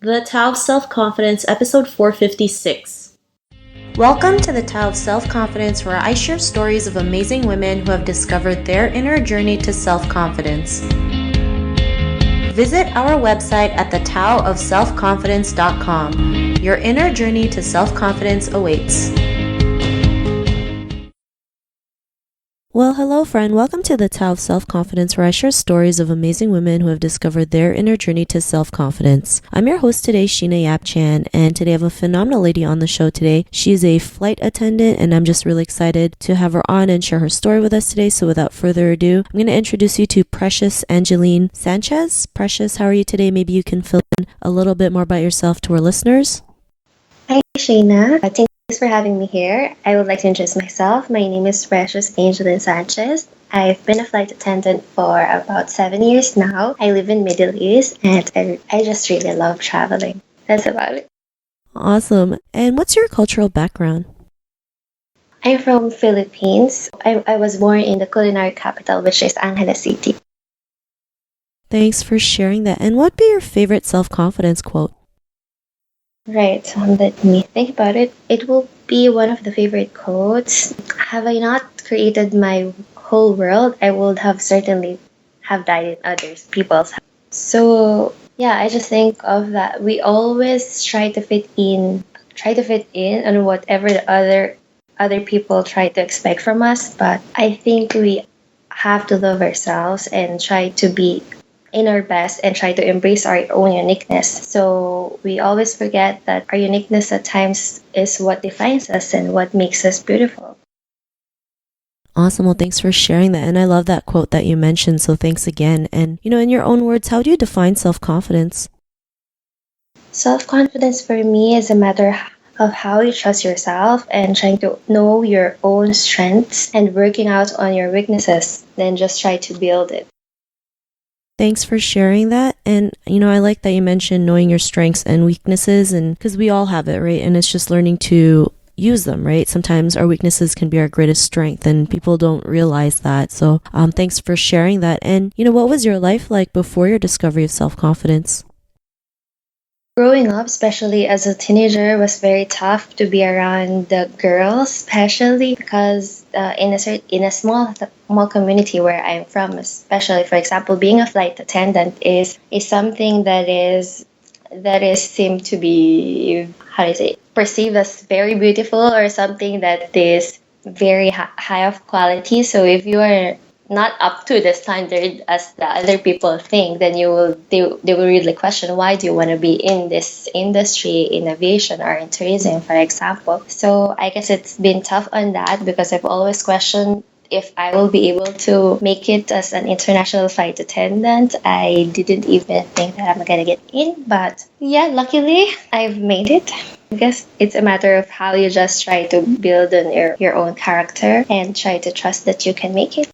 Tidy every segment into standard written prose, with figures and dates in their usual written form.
The Tao of Self-Confidence, episode 456. Welcome to the Tao of Self-Confidence, where I share stories of amazing women who have discovered their inner journey to self-confidence. Visit our website at thetaoofselfconfidence.com. Your inner journey to self-confidence awaits. Well, hello friend. Welcome to the Tao of Self-Confidence, where I share stories of amazing women who have discovered their inner journey to self-confidence. I'm your host today, Sheena Yap Chan, and today I have a phenomenal lady on the show today. She's a flight attendant, and I'm just really excited to have her on and share her story with us today. So without further ado, I'm going to introduce you to Precious Angellyn Sanchez. Precious, how are you today? Maybe you can fill in a little bit more about yourself to our listeners. Hi, Shayna. Thanks for having me here. I would like to introduce myself. My name is Precious Angellyn Sanchez. I've been a flight attendant for about 7 years now. I live in Middle East and I just really love traveling. That's about it. Awesome. And what's your cultural background? I'm from Philippines. I was born in the culinary capital, which is Angellyn City. Thanks for sharing that. And what would be your favorite self-confidence quote? Right, let me think about it. It will be one of the favorite quotes. Have I not created my whole world, I would have certainly have died in others people's hands. So yeah, I just think of that. We always try to fit in on whatever the other people try to expect from us. But I think we have to love ourselves and try to be in our best and try to embrace our own uniqueness. So we always forget that our uniqueness at times is what defines us and what makes us beautiful. Awesome. Well, thanks for sharing that. And I love that quote that you mentioned. So thanks again. And, in your own words, how do you define self-confidence? Self-confidence for me is a matter of how you trust yourself and trying to know your own strengths and working out on your weaknesses, then just try to build it. Thanks for sharing that. And, I like that you mentioned knowing your strengths and weaknesses, and because we all have it, right? And it's just learning to use them, right? Sometimes our weaknesses can be our greatest strength and people don't realize that. So thanks for sharing that. And, what was your life like before your discovery of self-confidence? Growing up, especially as a teenager, was very tough to be around the girls, especially because in a small community where I'm from, especially for example, being a flight attendant is something that is seemed to be, how do you say, perceived as very beautiful or something that is very high of quality. So if you are not up to the standard as the other people think, then they will really question, why do you want to be in this industry, in aviation or in tourism, for example. So I guess it's been tough on that because I've always questioned if I will be able to make it as an international flight attendant. I didn't even think that I'm gonna get in, but yeah, luckily I've made it. I guess it's a matter of how you just try to build on your own character and try to trust that you can make it.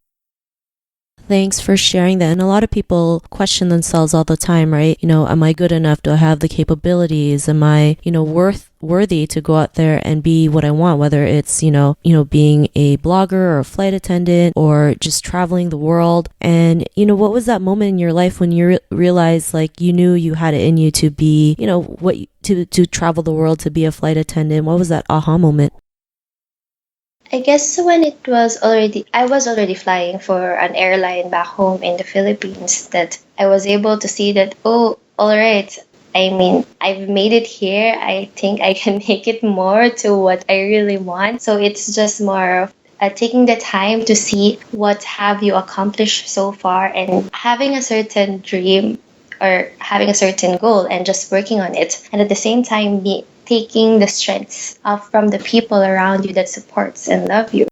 Thanks for sharing that. And a lot of people question themselves all the time, right? Am I good enough? Do I have the capabilities? Am I, worthy to go out there and be what I want, whether it's, being a blogger or a flight attendant or just traveling the world. And, what was that moment in your life when you realized like you knew you had it in you to be, to travel the world, to be a flight attendant? What was that aha moment? I guess when I was already flying for an airline back home in the Philippines, that I was able to see that, oh, all right, I mean, I've made it here. I think I can make it more to what I really want. So it's just more of taking the time to see what have you accomplished so far and having a certain dream or having a certain goal and just working on it. And at the same time, taking the strengths from the people around you that supports and love you.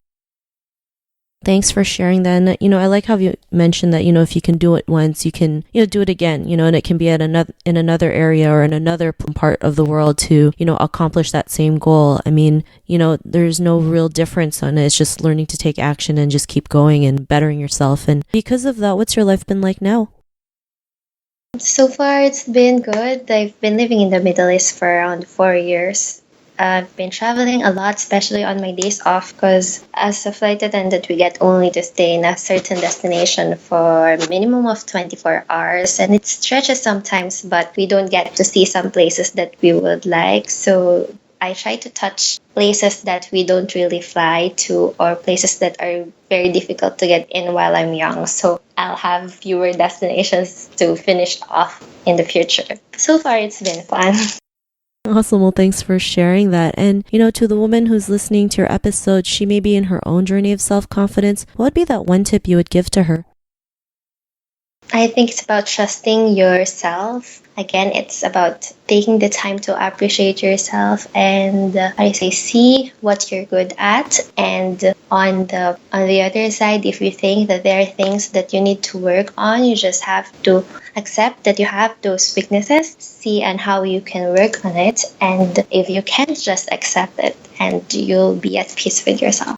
Thanks for sharing that. And, I like how you mentioned that, if you can do it once, you can, do it again, and it can be in another area or in another part of the world to, accomplish that same goal. I mean, there's no real difference on it. It's just learning to take action and just keep going and bettering yourself. And because of that, what's your life been like now? So far, it's been good. I've been living in the Middle East for around 4 years. I've been traveling a lot, especially on my days off, because as a flight attendant, we get only to stay in a certain destination for a minimum of 24 hours, and it stretches sometimes, but we don't get to see some places that we would like. So I try to touch places that we don't really fly to, or places that are very difficult to get in while I'm young. So I'll have fewer destinations to finish off in the future. So far, it's been fun. Awesome. Well, thanks for sharing that. And, to the woman who's listening to your episode, she may be in her own journey of self-confidence. What would be that one tip you would give to her? I think it's about trusting yourself. Again, it's about taking the time to appreciate yourself and I say see what you're good at. And on the other side, if you think that there are things that you need to work on, you just have to accept that you have those weaknesses, see and how you can work on it. And if you can't, just accept it and you'll be at peace with yourself.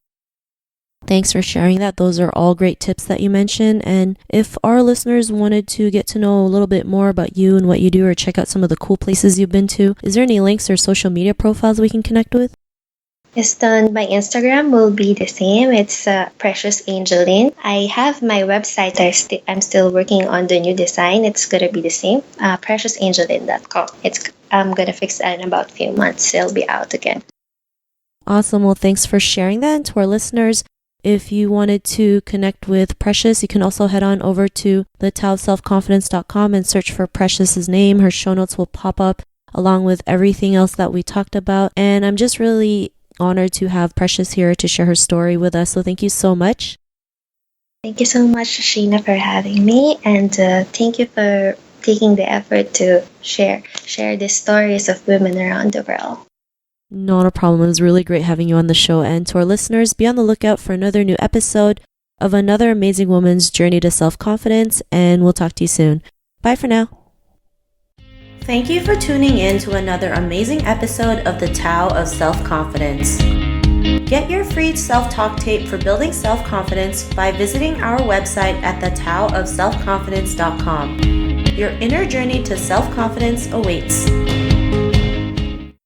Thanks for sharing that. Those are all great tips that you mentioned. And if our listeners wanted to get to know a little bit more about you and what you do, or check out some of the cool places you've been to, is there any links or social media profiles we can connect with? Yes, then my Instagram will be the same. It's Precious Angellyn. I have my website. I'm still working on the new design. It's gonna be the same. PreciousAngellyn.com. I'm gonna fix that in about a few months. It'll be out again. Awesome. Well, thanks for sharing that. And to our listeners, if you wanted to connect with Precious, you can also head on over to thetaoofselfconfidence.com and search for Precious's name. Her show notes will pop up along with everything else that we talked about. And I'm just really honored to have Precious here to share her story with us. So thank you so much. Thank you so much, Sheena, for having me. And thank you for taking the effort to share the stories of women around the world. Not a problem. It was really great having you on the show. And to our listeners, be on the lookout for another new episode of another amazing woman's journey to self-confidence. And we'll talk to you soon. Bye for now. Thank you for tuning in to another amazing episode of the Tao of Self-Confidence. Get your free self-talk tape for building self-confidence by visiting our website at thetaoofselfconfidence.com. Your inner journey to self-confidence awaits.